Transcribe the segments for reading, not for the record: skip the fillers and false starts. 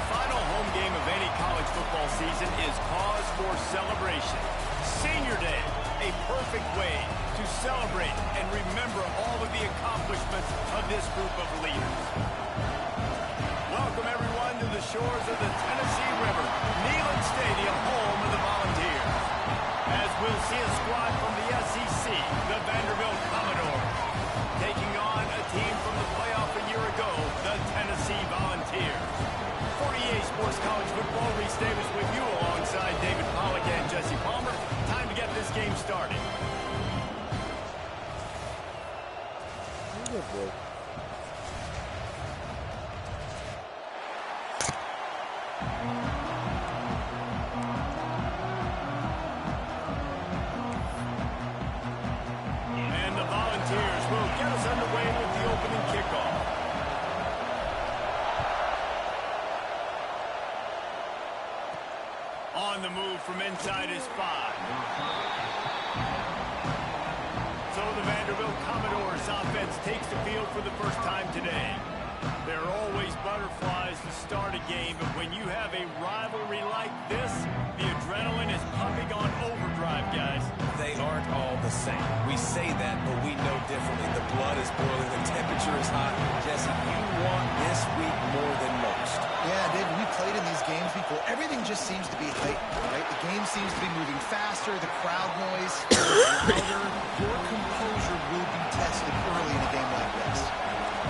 The final home game of any college football season is cause for celebration. Senior Day, a perfect way to celebrate and remember all of the accomplishments of this group of leaders. Welcome, everyone, to the shores of the Tennessee River, Neyland Stadium, home of the Volunteers. As we'll see a squad from the SEC, the Vanderbilt Commodores, taking on a team from the playoff a year ago, the Tennessee Volunteers. 48 Sports College Football, Reese Davis with you alongside David Pollack and Jesse Palmer. Time to get this game started. Good boy. And the Volunteers will get us underway with the opening kickoff. On the move from inside his 5. So the Vanderbilt Commodores offense takes the field for the first time today. There are always butterflies to start a game, but when you have a rivalry like this, the adrenaline is pumping on overdrive, guys. They aren't all the same. We say that, but we know differently. The blood is boiling, the temperature is hot. Jesse, you want this week more than most. Yeah, David, we played in these games before. Everything just seems to be heightened, right? The game seems to be moving faster, the crowd noise is louder. Your composure will be tested early in a game like this.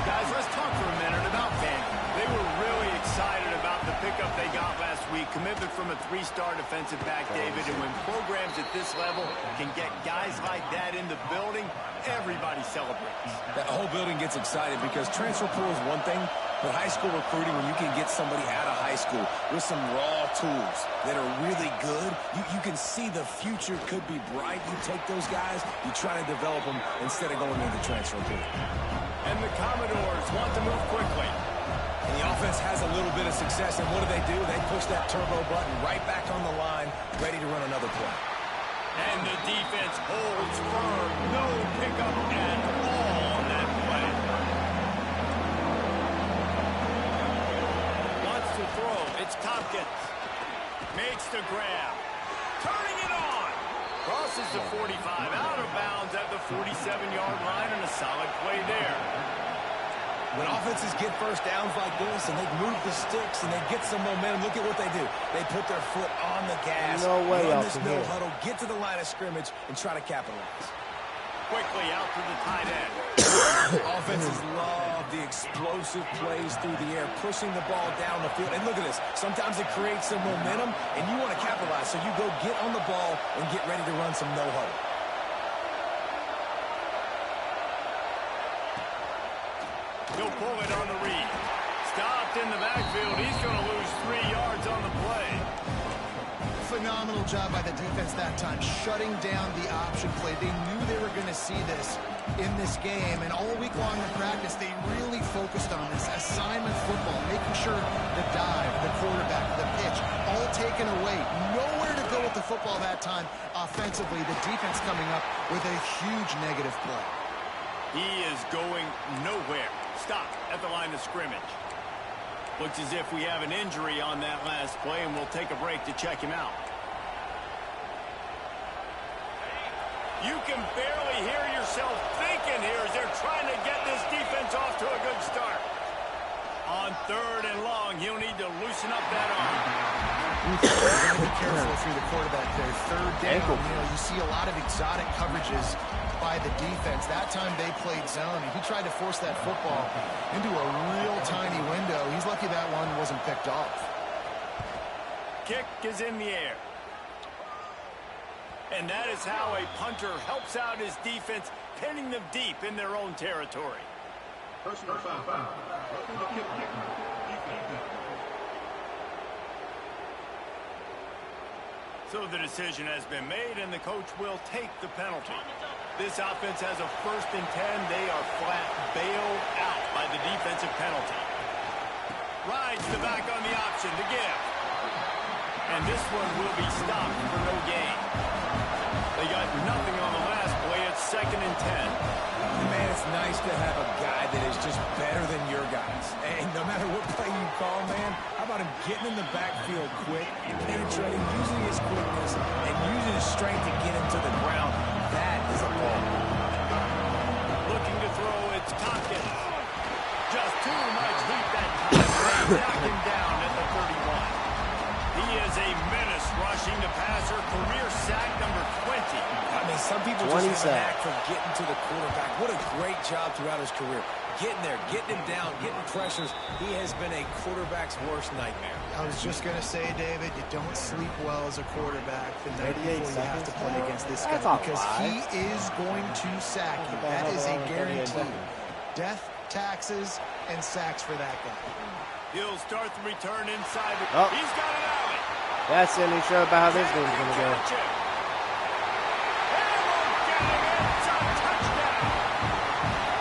Guys, let's talk for a minute about Vandy. They were really excited about the pickup they got last week. Commitment from a 3-star defensive back, David. And when programs at this level can get guys like that in the building, everybody celebrates. That whole building gets excited because transfer pool is one thing, but high school recruiting, when you can get somebody out of high school with some raw tools that are really good, you can see the future could be bright. You take those guys, you try to develop them instead of going into the transfer pool. And the Commodores want to move quickly. And the offense has a little bit of success, and what do? They push that turbo button right back on the line, ready to run another play. And the defense holds firm. No pickup at all on that play. Wants to throw. It's Tompkins. Makes the grab. Turning it on. Crosses the 45. Out of bounds at the 47-yard line, and a solid play there. When offenses get first downs like this and they move the sticks and they get some momentum, look at what they do. They put their foot on the gas, No way run out this from no here. huddle, get to the line of scrimmage, and try to capitalize. Quickly out to the tight end. Offenses love the explosive plays through the air, pushing the ball down the field. And look at this. Sometimes it creates some momentum, and you want to capitalize. So you go get on the ball and get ready to run some no huddle. He'll pull it on the read. Stopped in the backfield. He's going to lose 3 yards on the play. Phenomenal job by the defense that time, shutting down the option play. They knew they were going to see this in this game, and all week long in practice, they really focused on this assignment football, making sure the dive, the quarterback, the pitch, all taken away. Nowhere to go with the football that time offensively. The defense coming up with a huge negative play. He is going nowhere. Stop at the line of scrimmage. Looks as if we have an injury on that last play, and we'll take a break to check him out. You can barely hear yourself thinking here as they're trying to get this defense off to a good start. On 3rd and long, he'll need to loosen up that arm. Be careful through the quarterback there. 3rd down, you see a lot of exotic coverages by the defense. That time they played zone, and he tried to force that football into a real tiny window. He's lucky that one wasn't picked off. Kick is in the air. And that is how a punter helps out his defense, pinning them deep in their own territory. Personal foul. So the decision has been made, and the coach will take the penalty. This offense has a 1st and 10. They are flat bailed out by the defensive penalty. Rides the back on the option to give. And this one will be stopped for no gain. They got nothing on the last play. It's 2nd and 10. Man, it's nice nice to have a guy that is just better than your guys. And no matter what play you call, man, how about him getting in the backfield quick, penetrating, using his quickness, and using his strength to get him to the ground. That is a ball. Looking to throw, it's Tompkins. Just too much heat that time. They knock him down at the 31. He is a menace rushing the passer. Career sack number 20. I mean, some people just have a knack for getting to the quarterback. What a great job throughout his career. Getting there, getting him down, getting pressures. He has been a quarterback's worst nightmare. I was just going to say, David, you don't sleep well as a quarterback the night before you have to play against this guy because he is going to sack you. That is a guarantee. Death, taxes, and sacks for that guy. He'll start the return inside. Oh. He's got it out. That's the only show about how this game's going to go.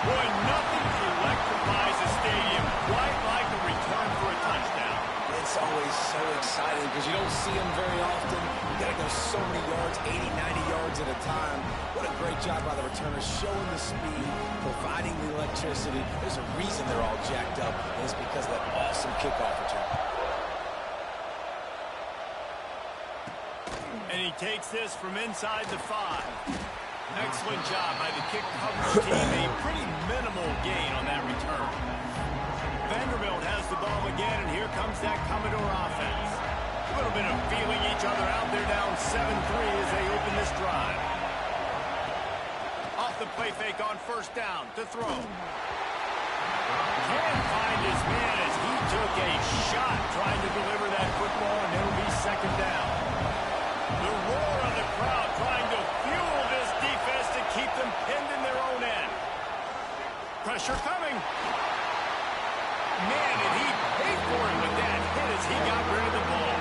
Boy, nothing electrifies a stadium quite like a return for a touchdown. It's always so exciting because you don't see them very often. You got to go so many yards, 80, 90 yards at a time. What a great job by the returners, showing the speed, providing the electricity. There's a reason they're all jacked up, and it's because of that awesome kickoff return. And he takes this from inside the 5. Excellent job by the kick coverage team. A pretty minimal gain on that return. Vanderbilt has the ball again, and here comes that Commodore offense. A little bit of feeling each other out. They're down 7-3 as they open this drive. Off the play fake on first down to throw. Can't find his man as he took a shot trying to deliver that football, and it'll be second down. The roar of the crowd trying to fuel this defense to keep them pinned in their own end. Pressure coming. Man, did he pay for it with that hit as he got rid of the ball.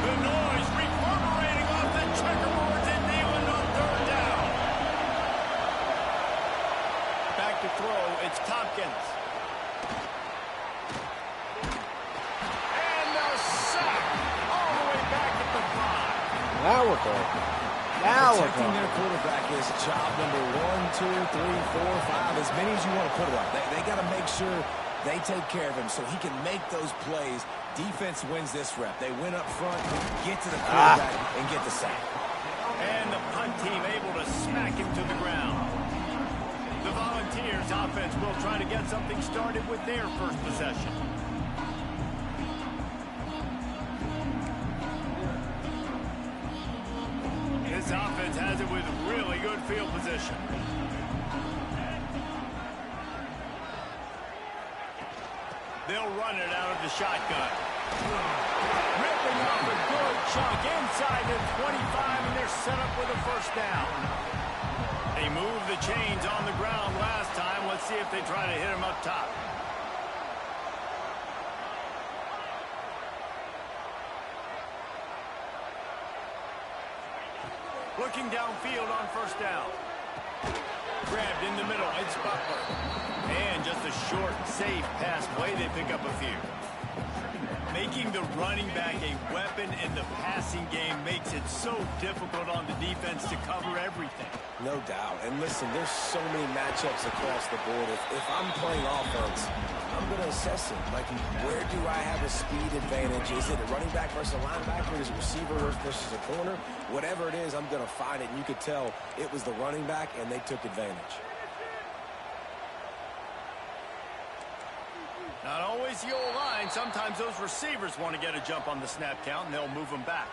The noise reverberating off the checkerboards and Neyland on third down. Back to throw, it's Tompkins. And the sack all the way back at the 5. Now we're good. Now we're Protecting good. their quarterback is job number 1, 2, 3, 4, 5, as many as you want to put it up. They got to make sure they take care of him so he can make those plays. Defense wins this rep. They win up front, get to the quarterback, and get the sack. And the punt team able to smack him to the ground. The Volunteers offense will try to get something started with their first possession. This offense has it with really good field position. They'll run it out of the shotgun. Ripping off a good chunk inside the 25, and they're set up with a first down. They moved the chains on the ground last time. Let's see if they try to hit him up top. Looking downfield on first down. Grabbed in the middle. It's Butler. And just a short, safe pass play. They pick up a few. Making the running back a weapon in the passing game makes it so difficult on the defense to cover everything. No doubt. And listen, there's so many matchups across the board. If I'm playing offense, I'm going to assess it. Like, where do I have a speed advantage? Is it a running back versus a linebacker? Is it receiver versus a corner? Whatever it is, I'm going to find it. And you could tell it was the running back, and they took advantage. Not always the old line. Sometimes those receivers want to get a jump on the snap count, and they'll move them back.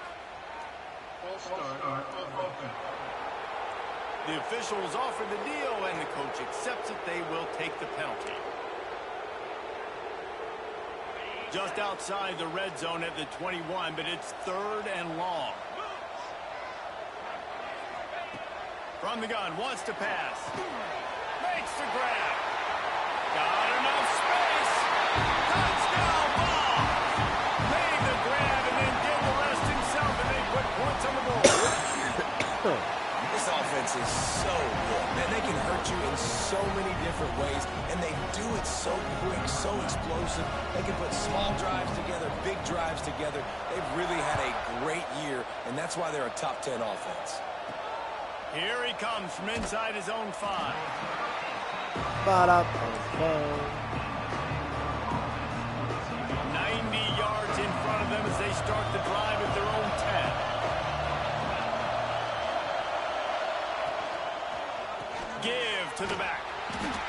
The officials offer the deal, and the coach accepts it. They will take the penalty. Just outside the red zone at the 21, but it's third and long. From the gun, wants to pass. Makes the grab. Got enough space. Touchdown ball. Made the grab and then did the rest himself, and they put points on the board. This offense is so good. Man, they can hurt you in so many different ways, and they do it so quick, so explosive. They can put small drives together, big drives together. They've really had a great year, and that's why they're a top 10 offense. Here he comes from inside his own 5. Ba-da-bum-bum. 90 yards in front of them as they start the drive at their own 10. Give to the back.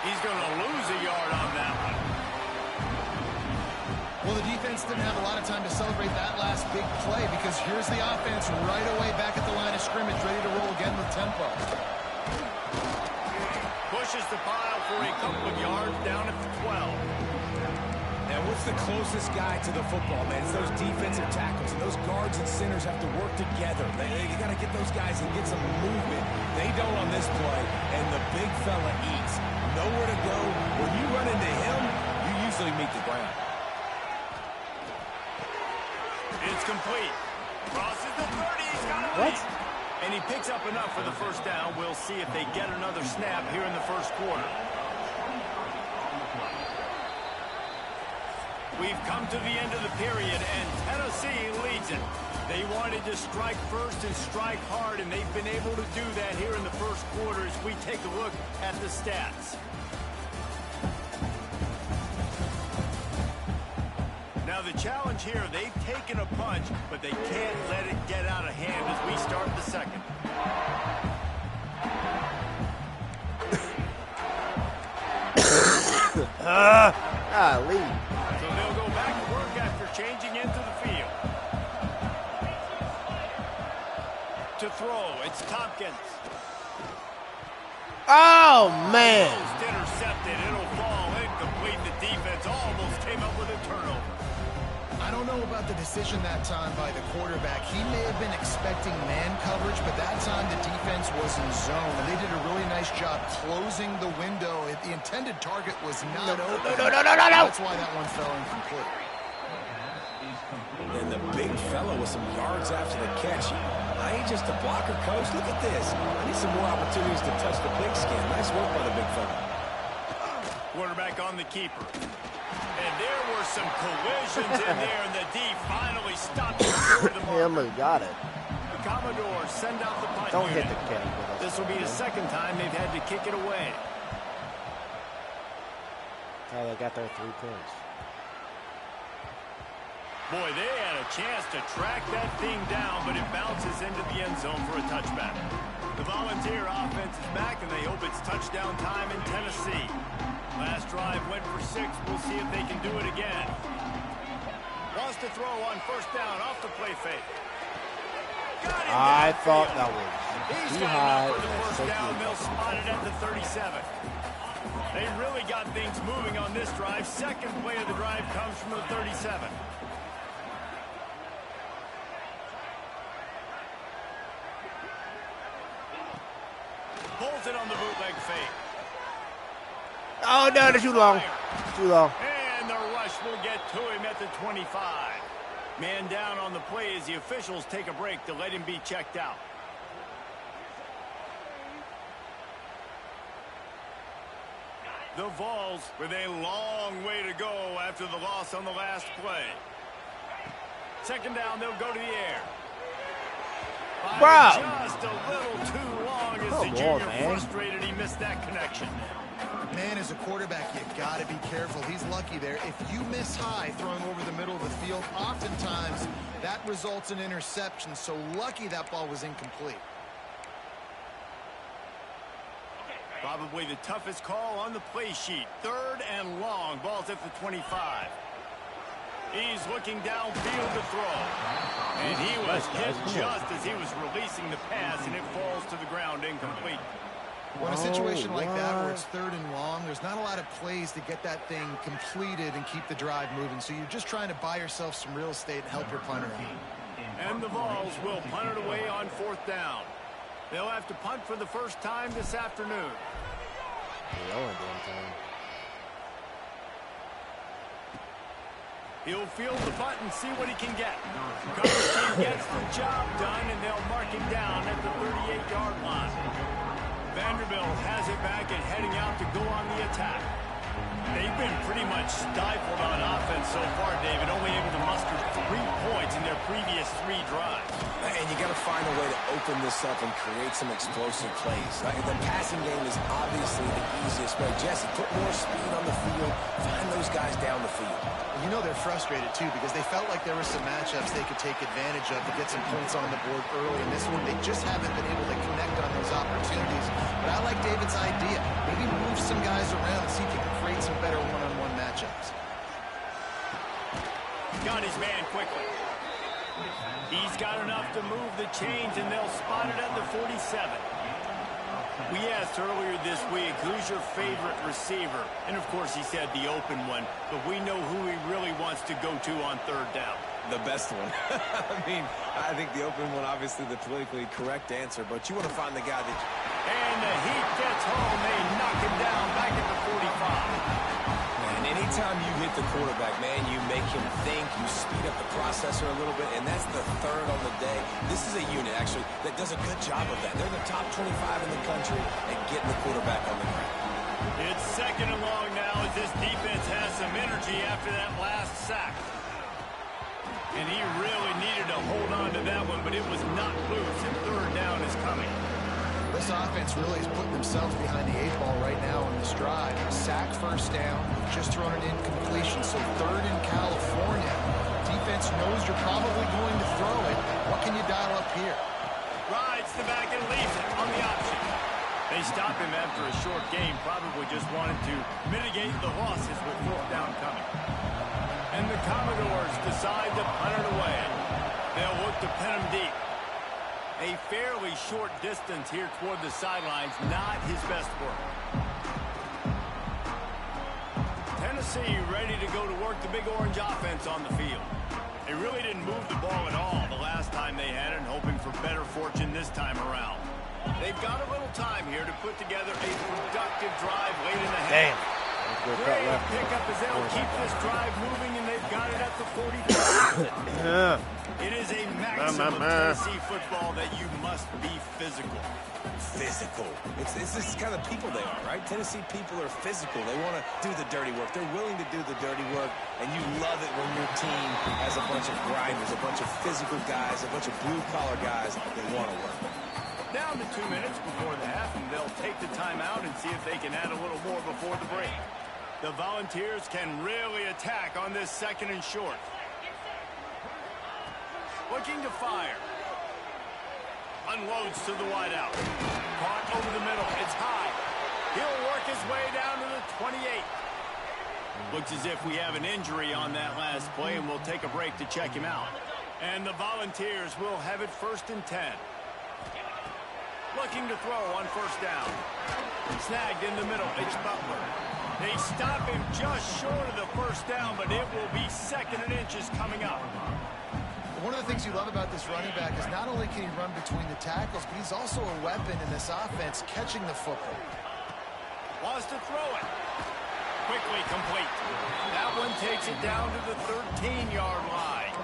He's going to lose a yard on that one. Well, the defense didn't have a lot of time to celebrate that last big play because here's the offense right away back at the line of scrimmage, ready to roll again with tempo. Pushes the pile for a couple of yards down at the 12. Now, what's the closest guy to the football, man? It's those defensive tackles, and those guards and centers have to work together. They got to get those guys and get some movement. They don't on this play, and the big fella eats. Nowhere to go. When you run into him, you usually meet the ground. It's complete. Crosses the 30. He's got it. What? And he picks up enough for the first down. We'll see if they get another snap here in the first quarter. We've come to the end of the period, and Tennessee leads it. They wanted to strike first and strike hard, and they've been able to do that here in the first quarter as we take a look at the stats. Now the challenge here, they've taken a punch, but they can't let it get out of hand as we start the second. Golly. So they'll go back to work after changing into the field. To throw, it's Tompkins. Oh, man. Almost intercepted. It'll fall incomplete. The defense almost came up with a turnover. I don't know about the decision that time by the quarterback. He may have been expecting man coverage, but that time the defense was in zone. And they did a really nice job closing the window. The intended target was not open. No. That's why that one fell incomplete. And the big fella with some yards after the catch. I ain't just a blocker, coach. Look at this. I need some more opportunities to touch the big skin. Nice work by the big fella. Quarterback on the keeper. And there were some collisions in there, and the D finally stopped before the marker. Him got it. The Commodores send out the punt Don't unit. hit the kid with us. This will be the second time they've had to kick it away. That's how they got their 3 points. Boy, they had a chance to track that thing down, but it bounces into the end zone for a touchback. The Volunteer offense is back, and they hope it's touchdown time in Tennessee. Last drive went for 6. We'll see if they can do it again. Wants to throw on first down off the play fake. I thought that was He's too got high. enough for the first So down. cute. They'll spot it at the 37. They really got things moving on this drive. Second play of the drive comes from the 37. Pulls it on the bootleg fake. Oh, no, that's too long. Too long. And the rush will get to him at the 25. Man down on the play as the officials take a break to let him be checked out. The Vols with a long way to go after the loss on the last play. Second down, they'll go to the air. Wow. Just a little too long as Come the junior on, man. frustrated he missed that connection. Man, as a quarterback, you got to be careful. He's lucky there. If you miss high throwing over the middle of the field, oftentimes that results in interception. So lucky that ball was incomplete. Probably the toughest call on the play sheet. Third and long. Ball's at the 25. He's looking downfield to throw. And he was hit just as he was releasing the pass, and it falls to the ground incomplete. Well, in a situation like that where it's third and long, there's not a lot of plays to get that thing completed and keep the drive moving. So you're just trying to buy yourself some real estate and help your punter out. And the Vols will punt it away on fourth down. They'll have to punt for the first time this afternoon. He'll field the punt and see what he can get. Coverage team gets the job done, and they'll mark him down at the 38-yard line. Vanderbilt has it back and heading out to go on the attack. They They've been pretty much stifled on offense so far, David, only able to muster 3 points in their previous 3 drives. And you got to find a way to open this up and create some explosive plays. Right? The passing game is obviously the easiest way. Jesse, put more speed on the field. Find those guys down the field. You know they're frustrated, too, because they felt like there were some matchups they could take advantage of to get some points on the board early. In this one, they just haven't been able to connect on those opportunities. But I like David's idea. Maybe move some guys around and see if he can create some better one-on-one matchups. Got his man quickly. He's got enough to move the chains, and they'll spot it at the 47. We asked earlier this week, who's your favorite receiver? And, of course, he said the open one, but we know who he really wants to go to on 3rd down. The best one. I mean, I think the open one, obviously the politically correct answer, but you want to find the guy that... And the heat gets home. They knock him down back at the 45. Man, anytime you hit the quarterback, man, you make him think, you speed up the processor a little bit, and that's the 3rd on the day. This is a unit, actually, that does a good job of that. They're the top 25 in the country at getting the quarterback on the ground. It's 2nd and long now as this defense has some energy after that last sack. And he really needed to hold on to that one, but it was not loose, and 3rd down is coming. This offense really is putting themselves behind the 8 ball right now on this drive. Sack 1st down, just thrown an incompletion, so 3rd in California. Defense knows you're probably going to throw it. What can you dial up here? Rides the back and leaves it on the option. They stop him after a short game, probably just wanted to mitigate the losses with 4th down coming. And the Commodores decide to punt it away. They'll look to pin him deep. A fairly short distance here toward the sidelines, not his best work. Tennessee ready to go to work the Big Orange offense on the field. They really didn't move the ball at all the last time they had it, hoping for better fortune this time around. They've got a little time here to put together a productive drive late in the half. Great pickup as they'll keep this drive moving, and they've got it at the 45. It is a maximum of Tennessee football that you must be physical. Physical. It's this kind of people they are, right? Tennessee people are physical. They want to do the dirty work. They're willing to do the dirty work, and you love it when your team has a bunch of grinders, a bunch of physical guys, a bunch of blue-collar guys that want to work. Down to 2 minutes before the half, and they'll take the timeout and see if they can add a little more before the break. The Volunteers can really attack on this 2nd and short. Looking to fire. Unloads to the wideout. Caught over the middle. It's high. He'll work his way down to the 28. Looks as if we have an injury on that last play, and we'll take a break to check him out. And the Volunteers will have it 1st and 10. Looking to throw on 1st down. Snagged in the middle. It's Butler. They stop him just short of the 1st down, but it will be 2nd and inches coming up. One of the things you love about this running back is not only can he run between the tackles, but he's also a weapon in this offense catching the football. Wants to throw it. Quickly complete. That one takes it down to the 13-yard line.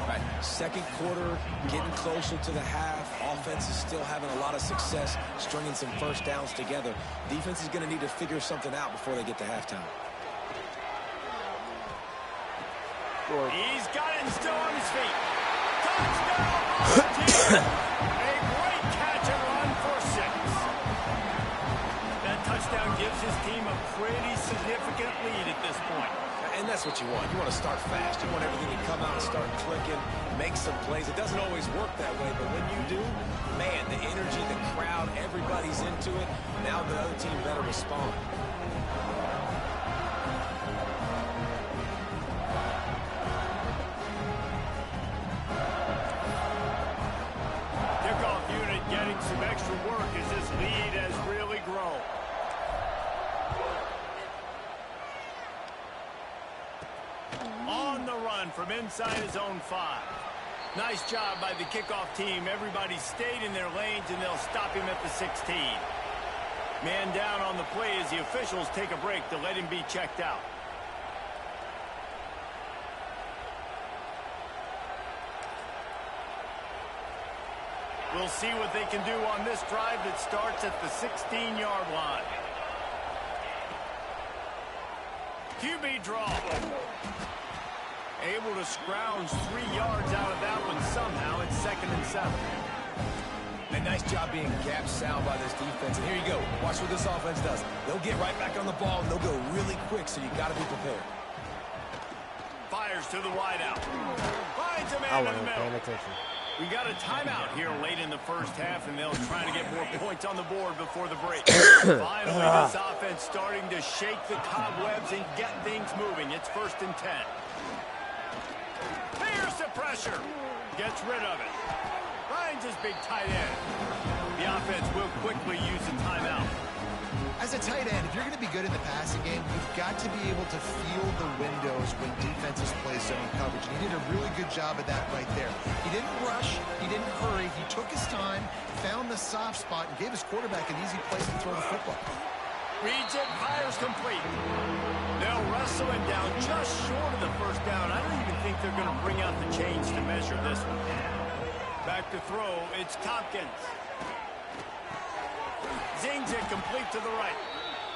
Right. 2nd quarter, getting closer to the half. Offense is still having a lot of success stringing some 1st downs together. Defense is going to need to figure something out before they get to halftime. He's got it and still on his feet. Touchdown, Volunteers. A great catch and run for 6. That touchdown gives his team a pretty significant lead at this point. And that's what you want. You want to start fast. You want everything to come out and start clicking, make some plays. It doesn't always work that way, but when you do, man, the energy, the crowd, everybody's into it. Now the other team better respond. Kickoff unit getting some extra work as this lead has really grown. On the run from inside his own 5. Nice job by the kickoff team. Everybody stayed in their lanes, and they'll stop him at the 16. Man down on the play as the officials take a break to let him be checked out. We'll see what they can do on this drive that starts at the 16-yard line. QB draw. Able to scrounge 3 yards out of that one somehow. It's 2nd and 7. A nice job being gap sound by this defense. And here you go. Watch what this offense does. They'll get right back on the ball, and they'll go really quick, so you got to be prepared. Fires to the wideout. Finds a man in the middle. We got a timeout here late in the first half, and they'll try to get more points on the board before the break. Finally, this offense starting to shake the cobwebs and get things moving. It's 1st and 10. Here's the pressure. Gets rid of it. Finds his big tight end. The offense will quickly use a timeout. As a tight end, if you're going to be good in the passing game, you've got to be able to feel the windows when defenses play zone coverage. And he did a really good job of that right there. He didn't rush. He didn't hurry. He took his time, found the soft spot, and gave his quarterback an easy place to throw the football. Reads it, fires complete. They'll wrestle him down just short of the first down. I don't even think they're going to bring out the chains to measure this one. Back to throw, it's Tompkins. Zings it complete to the right.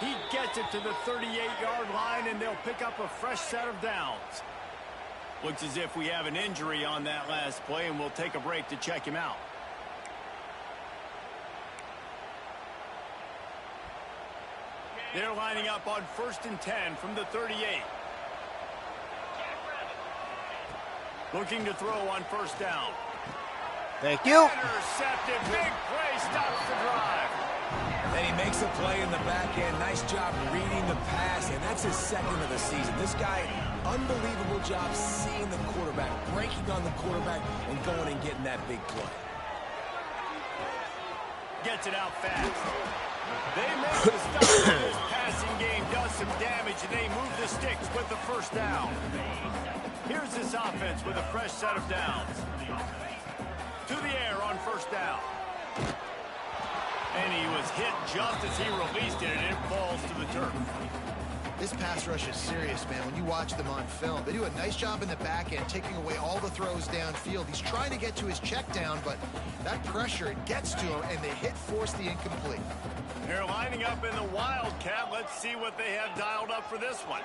He gets it to the 38-yard line, and they'll pick up a fresh set of downs. Looks as if we have an injury on that last play, and we'll take a break to check him out. They're lining up on 1st and 10 from the 38. Looking to throw on 1st down. Thank you. Intercepted. Big play stops the drive. And he makes a play in the back end. Nice job reading the pass, and that's his 2nd of the season. This guy, unbelievable job seeing the quarterback, breaking on the quarterback, and going and getting that big play. Gets it out fast. They make the stop. This passing game does some damage, and they move the sticks with the 1st down. Here's this offense with a fresh set of downs. To the air on 1st down. And he was hit just as he released it, and it falls to the turf. This pass rush is serious, man. When you watch them on film, they do a nice job in the back end, taking away all the throws downfield. He's trying to get to his check down, but that pressure, it gets to him, and they force the incomplete. They're lining up in the Wildcat. Let's see what they have dialed up for this one.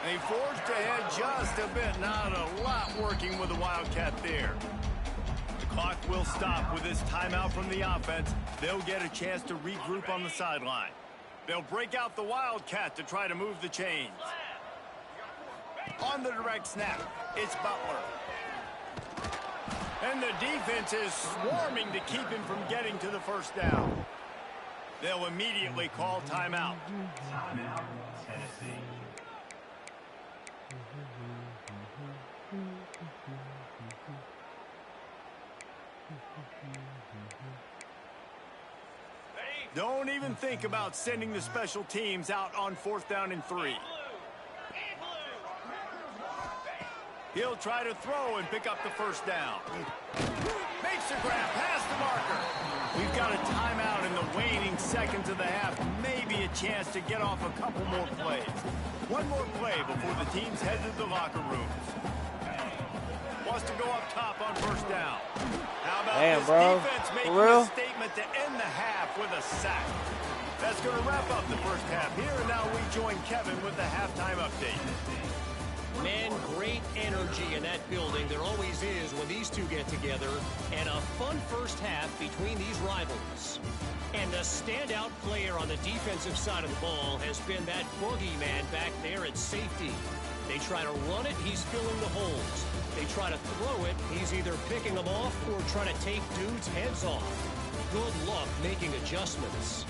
They forged ahead just a bit. Not a lot working with the Wildcat there. The clock will stop with this timeout from the offense. They'll get a chance to regroup on the sideline. They'll break out the Wildcat to try to move the chains. On the direct snap, it's Butler. And the defense is swarming to keep him from getting to the 1st down. They'll immediately call timeout. Timeout, Tennessee. Don't even think about sending the special teams out on 4th down and 3. He'll try to throw and pick up the 1st down. Makes the grab past the marker. We've got a timeout in the waning seconds of the half. Maybe a chance to get off a couple more plays. One more play before the teams head to the locker rooms. Wants to go up top on 1st down. How about this defense making a statement to end the half with a sack? That's going to wrap up the first half here, and now we join Kevin with the halftime update. Man, great energy in that building. There always is when these two get together. And a fun first half between these rivals. And the standout player on the defensive side of the ball has been that boogeyman back there at safety. They try to run it, he's filling the holes. They try to throw it, he's either picking them off or trying to take dudes' heads off. Good luck making adjustments.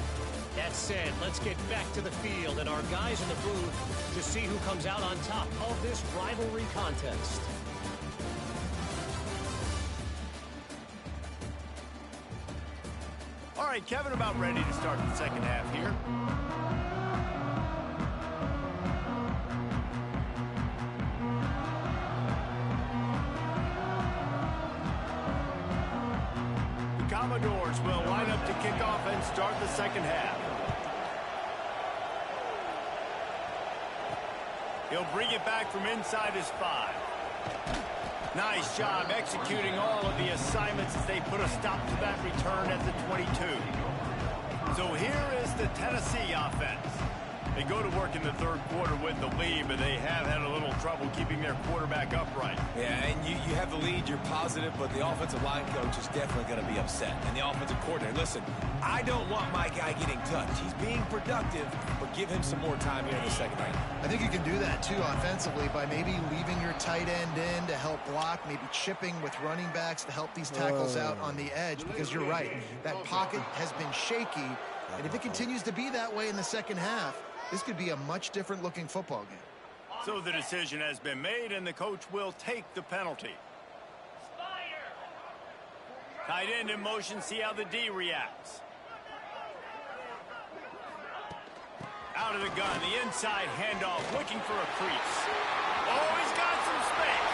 That said, let's get back to the field and our guys in the booth to see who comes out on top of this rivalry contest. All right, Kevin, about ready to start the second half here. The Commodores will line up to kick off and start the second half. He'll bring it back from inside his 5. Nice job executing all of the assignments as they put a stop to that return at the 22. So here is the Tennessee offense. They go to work in the third quarter with the lead, but they have had a little trouble keeping their quarterback upright. Yeah, and you have the lead, you're positive, but the offensive line coach is definitely going to be upset. And the offensive coordinator, listen, I don't want my guy getting touched. He's being productive, but give him some more time here in the second half. I think you can do that, too, offensively, by maybe leaving your tight end in to help block, maybe chipping with running backs to help these tackles out on the edge, because you're right, that pocket has been shaky, and if it continues to be that way in the second half, this could be a much different looking football game. So the decision has been made, and the coach will take the penalty. Tight end in motion, see how the D reacts. Out of the gun, the inside handoff, looking for a crease. Oh, he's got some space.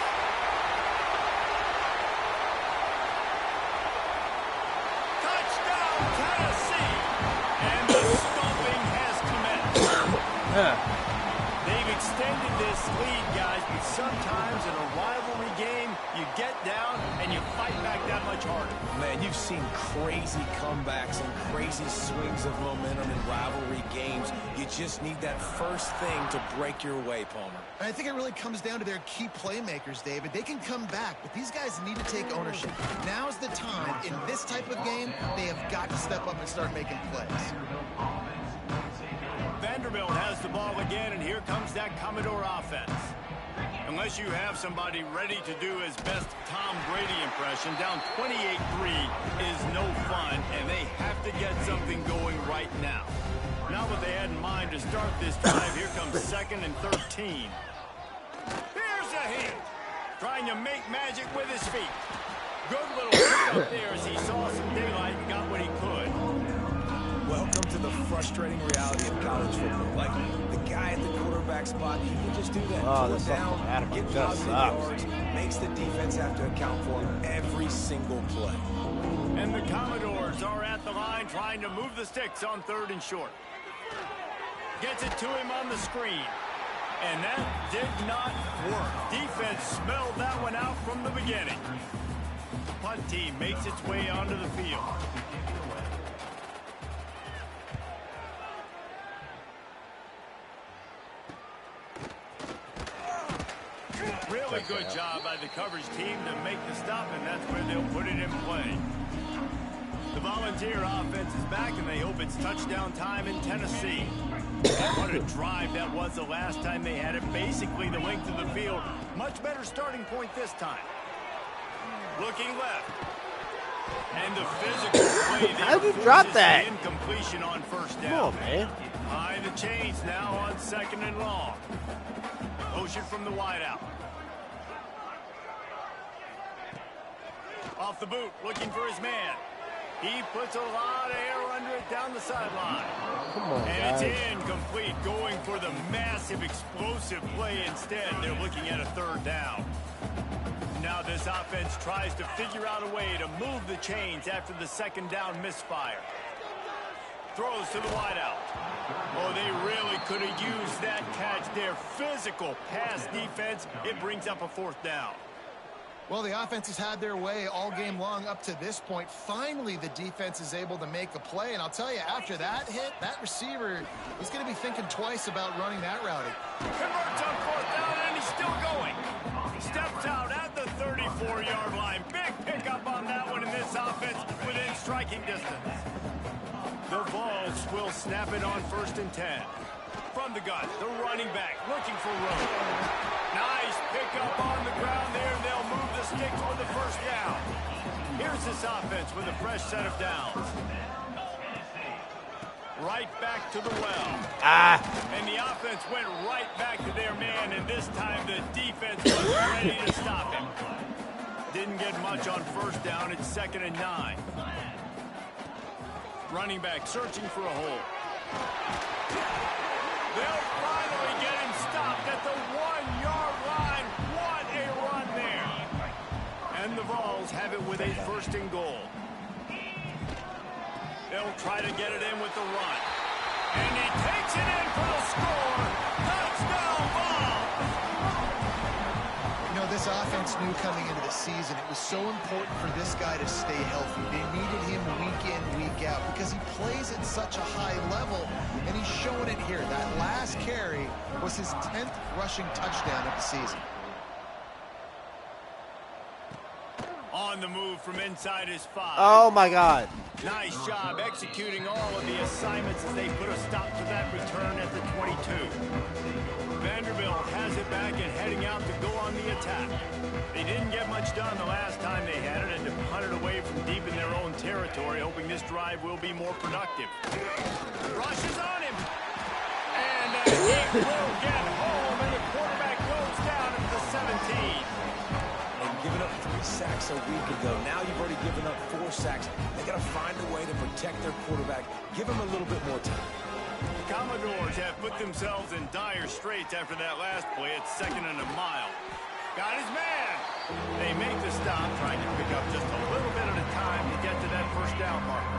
Touchdown, Tennessee! And the stomping has commenced. They've extended this lead, guys, but sometimes in a rivalry game, you get down and you fight back that much harder. Man, you've seen crazy comebacks and crazy swings of momentum in rivalry games. You just need that first thing to break your way, Palmer. I think it really comes down to their key playmakers, David. They can come back, but these guys need to take ownership. Now's the time. In this type of game, they have got to step up and start making plays. Vanderbilt has the ball again, and here comes that Commodore offense. Unless you have somebody ready to do his best Tom Brady impression, down 28-3 is no fun, and they have to get something going right now. Not what they had in mind to start this drive. Here comes 2nd and 13. Here's a hit. Trying to make magic with his feet. Good little pick up there as he saw some daylight and got what he could. Welcome to the frustrating reality of college football. Like, the guy at the quarterback spot, he can just do that. Oh, Pull this it down, Alabama get just positive yards, makes the defense have to account for him every single play. And the Commodores are at the line trying to move the sticks on 3rd and short. Gets it to him on the screen. And that did not work. Defense smelled that one out from the beginning. The punt team makes its way onto the field. Really good job by the coverage team to make the stop, and that's where they'll put it in play. The Volunteer offense is back, and they hope it's touchdown time in Tennessee. And what a drive that was the last time they had it. Basically the length of the field. Much better starting point this time. Looking left. And the physical play there. How'd you drop that? Incompletion on 1st down. Come on, man. High the chains now on 2nd and long. Motion from the wideout. Off the boot, looking for his man. He puts a lot of air under it down the sideline. Come on, and guys. it's incomplete, going for the massive explosive play instead. They're looking at a 3rd down. Now this offense tries to figure out a way to move the chains after the 2nd down misfire. Throws to the wideout. Oh, they really could have used that catch there. Physical pass defense. It brings up a 4th down. Well, the offense has had their way all game long up to this point. Finally, the defense is able to make a play. And I'll tell you, after that hit, that receiver is going to be thinking twice about running that route. Converts on 4th down, and he's still going. Steps out at the 34-yard line. Big pickup on that one in this offense within striking distance. The Vols will snap it on 1st and 10. From the gun, the running back looking for room. Nice pickup on the ground there. They'll move the sticks with the 1st down. Here's this offense with a fresh set of downs. Right back to the well. And the offense went right back to their man, and this time the defense was ready to stop him. Didn't get much on 1st down. It's 2nd and 9. Running back searching for a hole. They'll finally get him stopped at the 1-yard line. What a run there. And the Vols have it with a 1st and goal. They'll try to get it in with the run. And he takes it in for the score. Touchdown, Vols! You know, this offense knew coming into the season it was so important for this guy to stay healthy. They needed him week in, week out because he plays at such a high level, and he's showing it here. That last carry was his 10th rushing touchdown of the season. On the move from inside his 5. Oh, my God. Nice job executing all of the assignments as they put a stop to that return at the 22. Vanderbilt has it back and heading out to go on the attack. They didn't get much done the last time they had it, and to punt it away from deep in their own territory, hoping this drive will be more productive. Rushes on him. And it will get home, and the quarterback goes down at the 17. Giving up 3 sacks a week ago. Now you've already given up 4 sacks. They got to find a way to protect their quarterback. Give him a little bit more time. The Commodores have put themselves in dire straits after that last play. It's 2nd and a mile. Got his man. They make the stop, trying to pick up just a little bit at a time to get to that first down marker.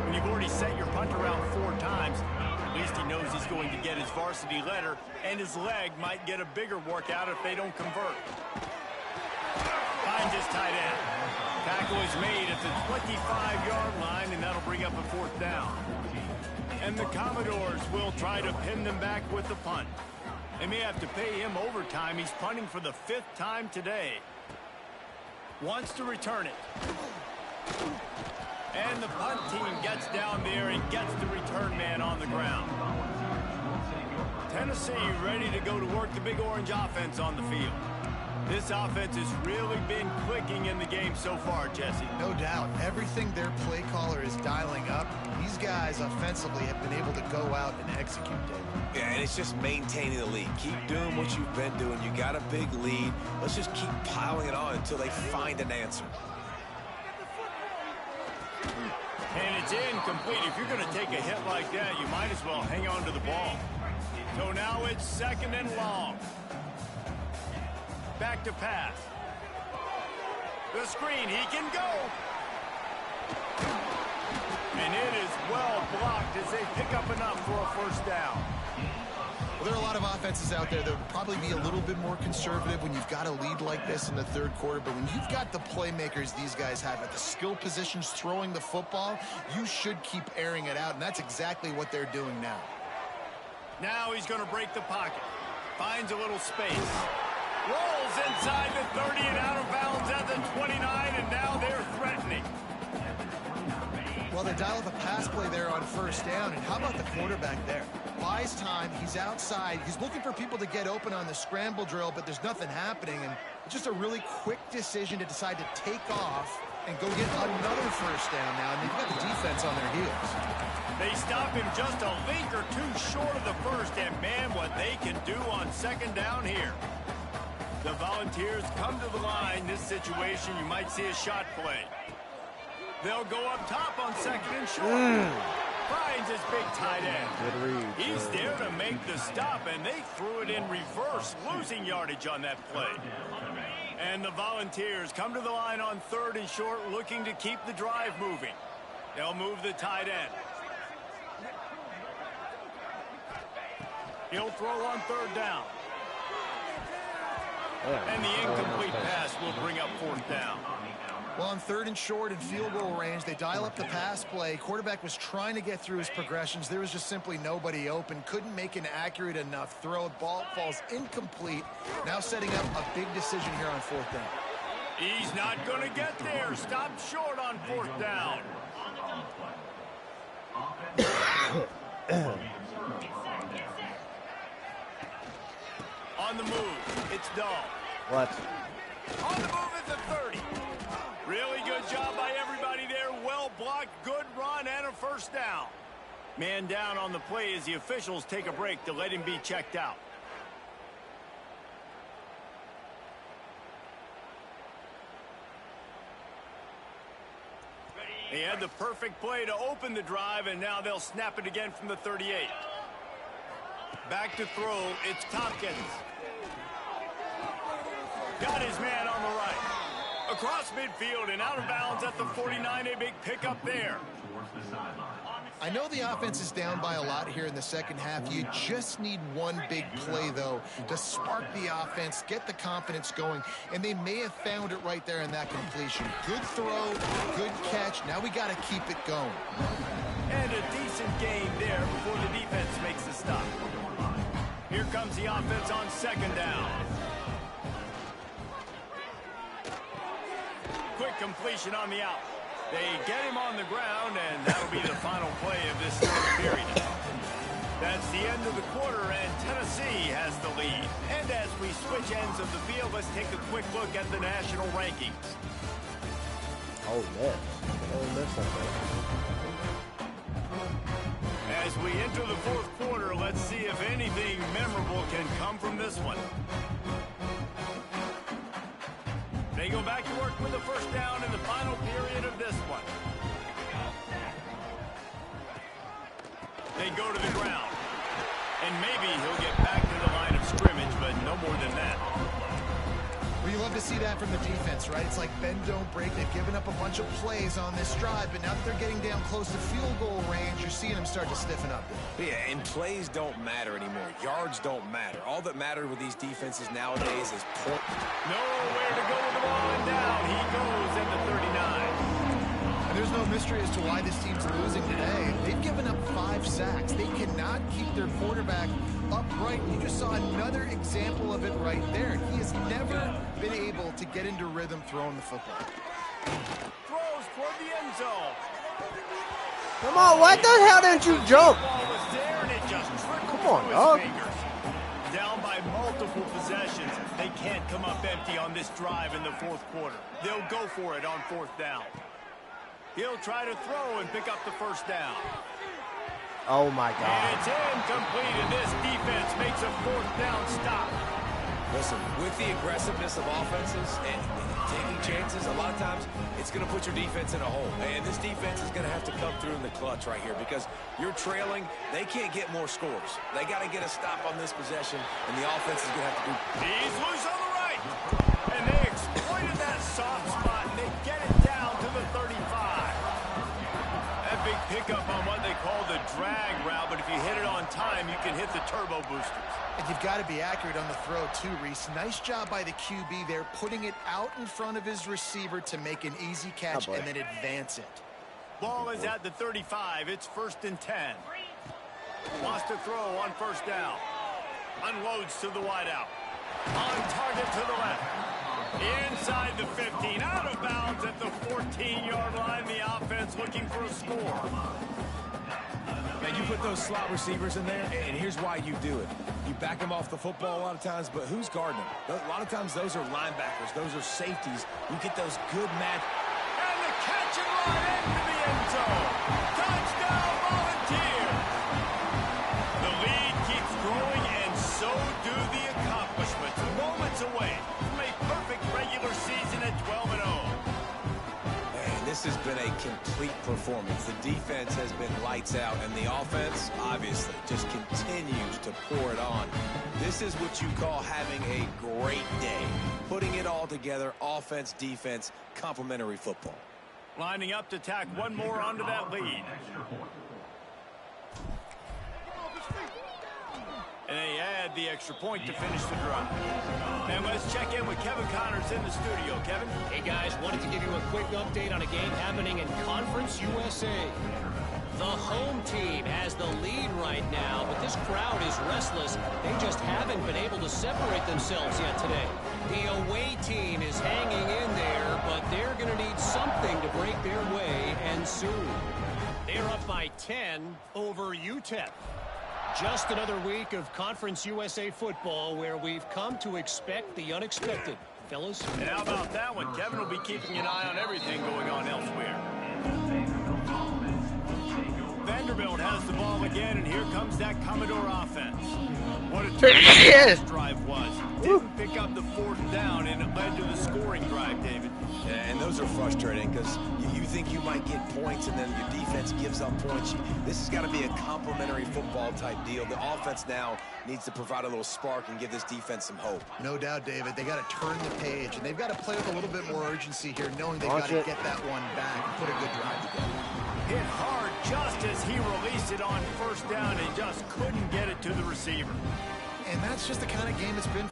When you've already set your punter out 4 times, at least he knows he's going to get his varsity letter, and his leg might get a bigger workout if they don't convert. Finds his tight end. Tackle is made at the 25-yard line, and that'll bring up a 4th down. And the Commodores will try to pin them back with the punt. They may have to pay him overtime. He's punting for the 5th time today. Wants to return it. And the punt team gets down there and gets the return man on the ground. Tennessee ready to go to work the Big Orange offense on the field. This offense has really been clicking in the game so far, Jesse. No doubt. Everything their play caller is dialing up, these guys offensively have been able to go out and execute it. Yeah, and it's just maintaining the lead. Keep doing what you've been doing. You got a big lead. Let's just keep piling it on until they find an answer. And it's incomplete. If you're going to take a hit like that, you might as well hang on to the ball. So now it's 2nd and long. Back to pass. The screen, he can go. And it is well blocked as they pick up enough for a 1st down. Well, there are a lot of offenses out there that would probably be a little bit more conservative when you've got a lead like this in the 3rd quarter. But when you've got the playmakers these guys have at the skill positions throwing the football, you should keep airing it out. And that's exactly what they're doing now. Now he's going to break the pocket. Finds a little space. Rolls inside the 30 and out of bounds at the 29, and now they're threatening. Well, they dial up a pass play there on 1st down, and how about the quarterback there? Buys time, he's outside, he's looking for people to get open on the scramble drill, but there's nothing happening, and it's just a really quick decision to decide to take off and go get another 1st down now, and they've got the defense on their heels. They stop him just a link or 2 short of the 1st, and man, what they can do on 2nd down here. The Volunteers come to the line. This situation, you might see a shot play. They'll go up top on 2nd and short. Finds his big tight end. Good read. He's there to make the stop, and they threw it in reverse, losing yardage on that play. And the Volunteers come to the line on 3rd and short, looking to keep the drive moving. They'll move the tight end. He'll throw on 3rd down. And the incomplete pass will bring up 4th down. Well, on 3rd and short and field goal range, they dial up the pass play. Quarterback was trying to get through his progressions. There was just simply nobody open. Couldn't make an accurate enough throw. Ball falls incomplete. Now setting up a big decision here on 4th down. He's not going to get there. Stopped short on 4th down. On the move, it's Dahl. What? On the move at the 30. Really good job by everybody there. Well blocked, good run, and a 1st down. Man down on the play as the officials take a break to let him be checked out. They had the perfect play to open the drive, and now they'll snap it again from the 38. Back to throw, it's Tompkins. Got his man on the right. Across midfield and out of bounds at the 49, a big pickup there. I know the offense is down by a lot here in the 2nd half. You just need one big play, though, to spark the offense, get the confidence going, and they may have found it right there in that completion. Good throw, good catch. Now we got to keep it going. And a decent gain there before the defense makes comes the offense on second down. Quick completion on the out. They get him on the ground, and that'll be the final play of this third period. That's the end of the quarter, and Tennessee has the lead. And as we switch ends of the field, let's take a quick look at the national rankings. Oh, Miss. Oh, Miss up there. As we enter the fourth quarter, let's see if anything memorable can come from this one. They go back to work with the first down in the final period of this one. They go to the ground. And maybe he'll get back to the line of scrimmage, but no more than that. Well, you love to see that from the defense, right? It's like bend, don't break. They've given up a bunch of plays on this drive, but now that they're getting down close to field goal range, you're seeing them start to stiffen up. Yeah, and plays don't matter anymore. Yards don't matter. All that matters with these defenses nowadays is point. Nowhere to go with the ball, and down he goes at the 39. And there's no mystery as to why this team's losing today. They've given up 5 sacks. They cannot keep their quarterback upright. You just saw another example of it right there. He has never been able to get into rhythm throwing the football. Throws toward the end zone. Come on, what the hell didn't you jump? The ball was there, and it just trickled Come on, through dog. his fingers. Down by multiple possessions. They can't come up empty on this drive in the fourth quarter. They'll go for it on fourth down. He'll try to throw and pick up the first down. Oh, my And God. it's incomplete, and this defense makes a fourth down stop. Listen, with the aggressiveness of offenses and taking chances, a lot of times it's going to put your defense in a hole. And this defense is going to have to come through in the clutch right here because you're trailing. They can't get more scores. They got to get a stop on this possession, and the offense is going to have to do. He's loose on the right. And they exploited that soft spot, and they get it down to the 35. That big pickup on what they call the drag route, but if you hit it on time, you can hit the turbo boosters. And you've got to be accurate on the throw, too, Reese. Nice job by the QB there, putting it out in front of his receiver to make an easy catch and then advance it. Ball is at the 35. It's 1st and 10. Wants to throw on first down. Unloads to the wideout. On target to the left. Inside the 15. Out of bounds at the 14-yard line. The offense looking for a score. Man, you put those slot receivers in there, and here's why you do it. You back them off the football a lot of times, but who's guarding them? A lot of times those are linebackers. Those are safeties. You get those good match. And the catch and run into the end zone. Touchdown, Volunteers. The lead keeps growing, and so do the accomplishments. Moments away from a perfect regular season at 12-0. This has been a complete performance. The defense has been lights out, and the offense, obviously, just continues to pour it on. This is what you call having a great day. Putting it all together, offense, defense, complementary football. Lining up to tack one more onto that lead. And they add the extra point to finish the drive. And let's check in with Kevin Connors in the studio. Kevin? Hey, guys, wanted to give you a quick update on a game happening in Conference USA. The home team has the lead right now, but this crowd is restless. They just haven't been able to separate themselves yet today. The away team is hanging in there, but they're going to need something to break their way, and soon. They're up by 10 over UTEP. Just another week of Conference USA football where we've come to expect the unexpected. Fellas? And how about that one? Kevin will be keeping an eye on everything going on elsewhere. Vanderbilt has the ball again, and here comes that Commodore offense. What a terrific drive was. Didn't pick up the fourth down, and it led to the scoring drive, David. Yeah, and those are frustrating because you think you might get points, and then your defense gives up points. This has got to be a complementary football type deal. The offense now needs to provide a little spark and give this defense some hope. No doubt, David. They got to turn the page, and they've got to play with a little bit more urgency here, knowing they've got to get that one back and put a good drive together. Hit hard just as he released it on first down and just couldn't get it to the receiver. And that's just the kind of game it's been.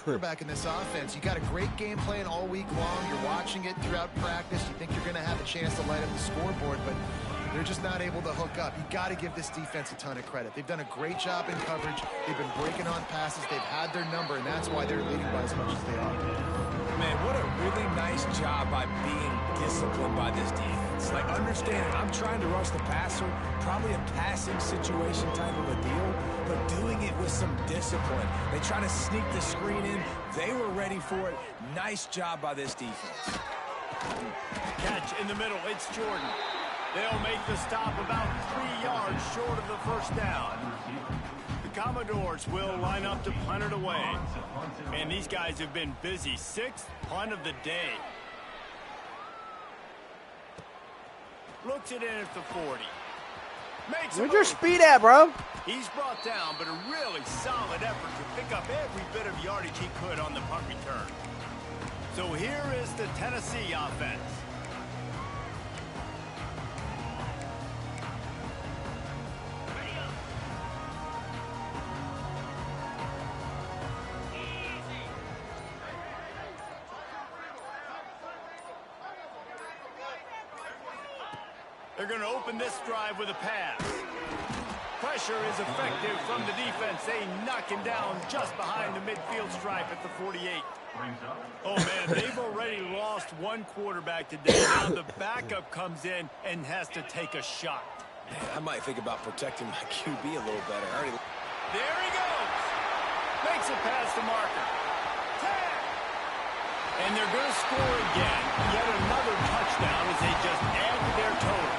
quarterback in this offense. You got a great game plan all week long. You're watching it throughout practice. You think you're going to have a chance to light up the scoreboard, but they're just not able to hook up. You got to give this defense a ton of credit. They've done a great job in coverage. They've been breaking on passes. They've had their number, and that's why they're leading by as much as they are. Man, what a really nice job by being disciplined by this defense. Like, understanding I'm trying to rush the passer, probably a passing situation type of a deal, but doing it with some discipline. They try to sneak the screen in. They were ready for it. Nice job by this defense. Catch in the middle. It's Jordan. They'll make the stop about 3 yards short of the first down. The Commodores will line up to punt it away. And these guys have been busy. 6th punt of the day. Looks it in at the 40. Makes Where's your speed at, bro? He's brought down, but a really solid effort to pick up every bit of yardage he could on the punt return. So here is the Tennessee offense. They're going to open this drive with a pass. Pressure is effective from the defense. They knock him down just behind the midfield stripe at the 48. Oh, man, they've already lost one quarterback today. Now the backup comes in and has to take a shot. Man, I might think about protecting my QB a little better. There he goes. Makes it past the marker. And they're going to score again. Yet another touchdown as they just add to their total.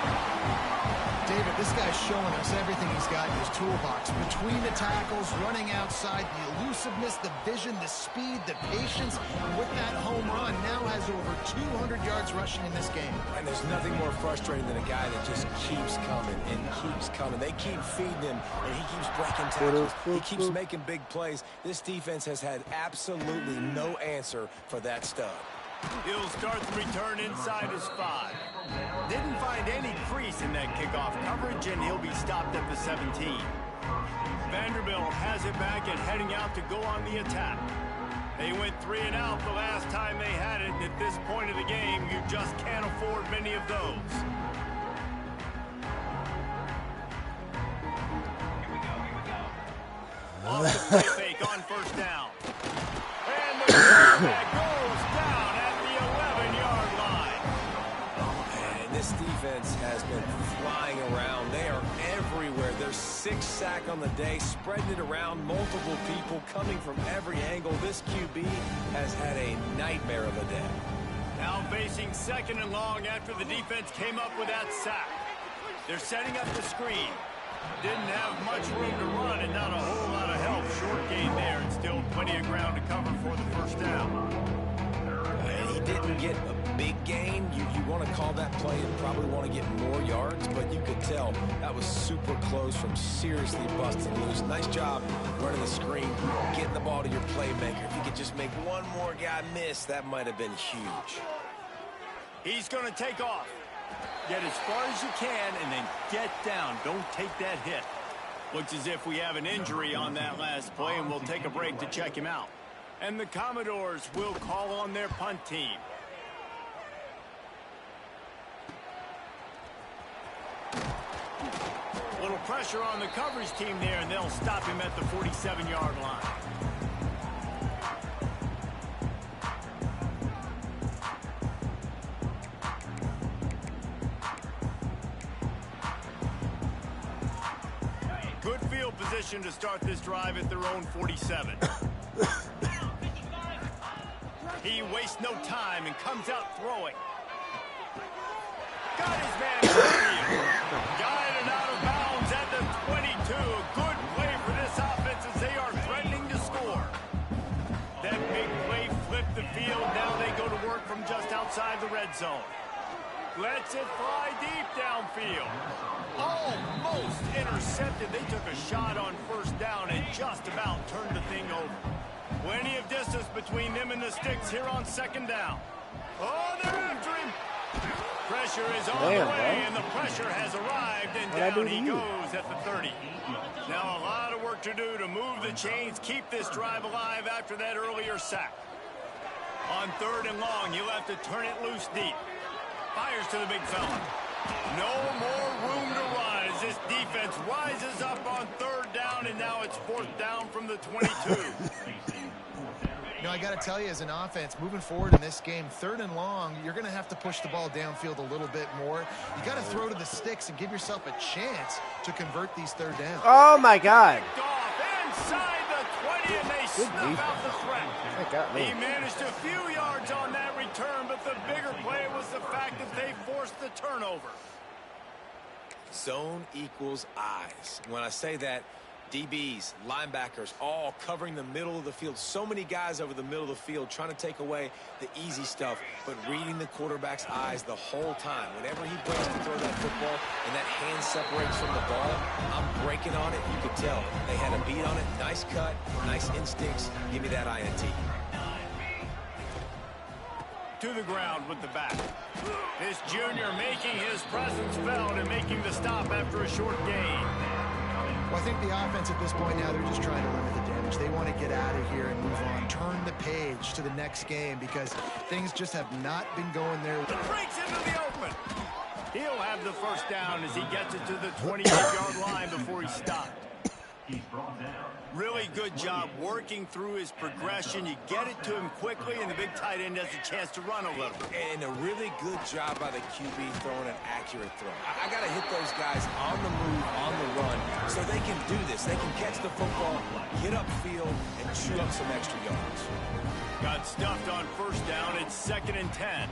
David, this guy's showing us everything he's got in his toolbox. Between the tackles, running outside, the elusiveness, the vision, the speed, the patience. With that home run, now has over 200 yards rushing in this game. And there's nothing more frustrating than a guy that just keeps coming and keeps coming. They keep feeding him, and he keeps breaking tackles. He keeps making big plays. This defense has had absolutely no answer for that stud. He'll start the return inside his 5. Didn't find any crease in that kickoff coverage, and he'll be stopped at the 17. Vanderbilt has it back and heading out to go on the attack. They went 3 and out the last time they had it, and at this point of the game, you just can't afford many of those. Off the play fake on first down. And the quarterback goes down at the 11-yard line. And this defense has been flying around. They are everywhere. They're 6 sacks on the day, spreading it around, multiple people coming from every angle. This QB has had a nightmare of a day. Now facing 2nd and long after the defense came up with that sack. They're setting up the screen. Didn't have much room to run and not a whole lot of help. Short gain there and still plenty of ground to cover for the first down. And he didn't get a big gain. You want to call that play and probably want to get more yards, but you could tell that was super close from seriously busting loose. Nice job running the screen, getting the ball to your playmaker. If you could just make one more guy miss, that might have been huge. He's going to take off. Get as far as you can and then get down. Don't take that hit. Looks as if we have an injury on that last play, and we'll take a break to check him out. And the Commodores will call on their punt team. Little pressure on the coverage team there, and they'll stop him at the 47-yard line. Good field position to start this drive at their own 47. He wastes no time and comes out throwing. Got his man guided out of bounds at the 22. Good play for this offense as they are threatening to score. That big play flipped the field. Now they go to work from just outside the red zone. Lets it fly deep downfield. Almost intercepted. They took a shot on first down and just about turned the thing over. Plenty of distance between them and the sticks here on 2nd down. Oh, they're after him. Pressure is on the way, and the pressure has arrived, and down he goes at the 30. Now a lot of work to do to move the chains, keep this drive alive after that earlier sack. On 3rd and long, you'll have to turn it loose deep. Fires to the big fella. No more room to run as this defense rises up on 3rd down, and now it's 4th down from the 22. You know, I got to tell you, as an offense, moving forward in this game, 3rd and long, you're going to have to push the ball downfield a little bit more. You got to throw to the sticks and give yourself a chance to convert these 3rd downs. Oh, my God. Inside the 20, and they snuff out the threat. He managed a few yards on that return, but the bigger play was the fact that they forced the turnover. Zone equals eyes. When I say that, DBs, linebackers, all covering the middle of the field. So many guys over the middle of the field trying to take away the easy stuff, but reading the quarterback's eyes the whole time. Whenever he breaks to throw that football and that hand separates from the ball, I'm breaking on it. You could tell. They had a beat on it. Nice cut, nice instincts. Give me that INT. To the ground with the back. This junior making his presence felt and making the stop after a short gain. Well, I think the offense at this point now, they're just trying to limit the damage. They want to get out of here and move on. Turn the page to the next game because things just have not been going their way. Breaks into the open. He'll have the 1st down as he gets it to the 28-yard line before he stopped. He's brought down. Really good job working through his progression. You get it to him quickly, and the big tight end has a chance to run a little. And a really good job by the QB throwing an accurate throw. I got to hit those guys on the move, on the run, so they can do this. They can catch the football, get upfield, and chew up some extra yards. Got stuffed on 1st down. It's 2nd and 10.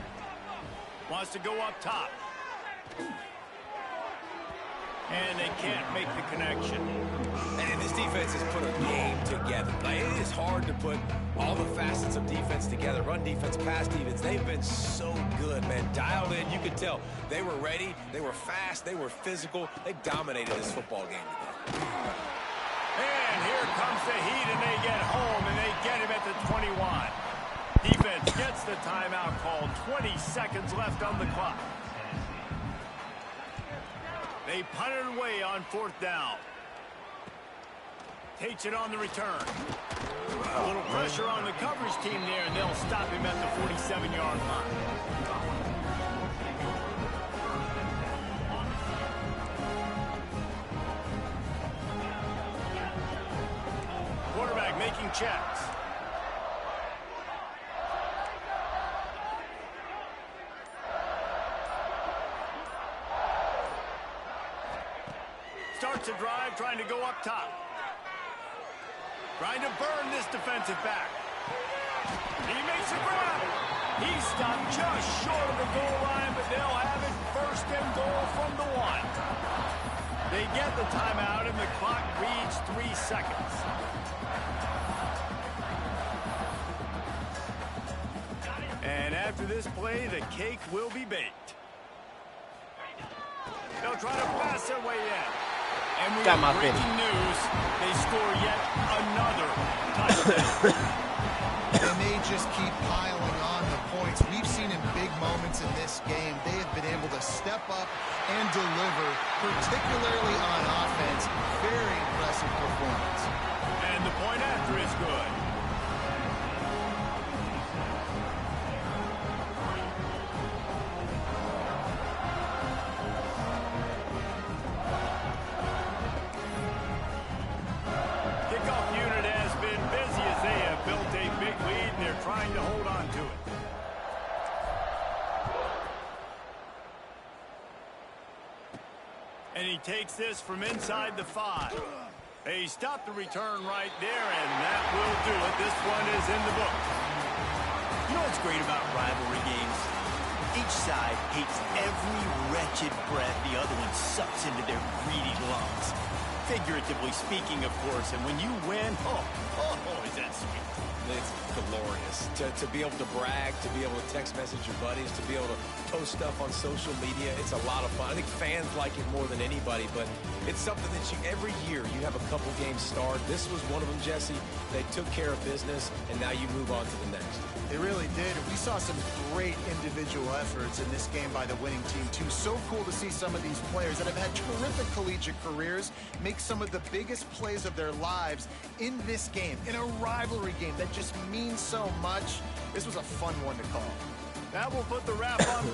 Wants to go up top. And they can't make the connection. And this defense has put a game together. Like, it is hard to put all the facets of defense together. Run defense, pass defense. They've been so good, man. Dialed in. You could tell they were ready. They were fast. They were physical. They dominated this football game today. And here comes the heat, and they get home, and they get him at the 21. Defense gets the timeout called. 20 seconds left on the clock. They punt it away on 4th down. Takes it on the return. A little pressure on the coverage team there, and they'll stop him at the 47-yard line. Quarterback making checks. Starts a drive, trying to go up top. Trying to burn this defensive back. He makes a grab. He stopped just short of the goal line, but they'll have it 1st and goal from the 1. They get the timeout, and the clock reads 3 seconds. And after this play, the cake will be baked. They'll try to pass their way in. And we have breaking news. They score yet another touchdown. They may just keep piling on the points. We've seen in big moments in this game, they have been able to step up and deliver, particularly on offense. Very impressive performance. And the point after is good. Trying to hold on to it. And he takes this from inside the 5. They stop the return right there, and that will do it. This one is in the book. You know what's great about rivalry games? Each side hates every wretched breath the other one sucks into their greedy lungs. Figuratively speaking, of course, and when you win, oh, is that sweet. It's glorious to be able to brag, to be able to text message your buddies, to be able to post stuff on social media. It's a lot of fun. I think fans like it more than anybody, but it's something that every year you have a couple games start. This was one of them, Jesse. They took care of business, and now you move on to the next. They really did. We saw some great individual efforts in this game by the winning team, too. So cool to see some of these players that have had terrific collegiate careers make some of the biggest plays of their lives in this game, in a rivalry game that just means so much. This was a fun one to call. That will put the wrap on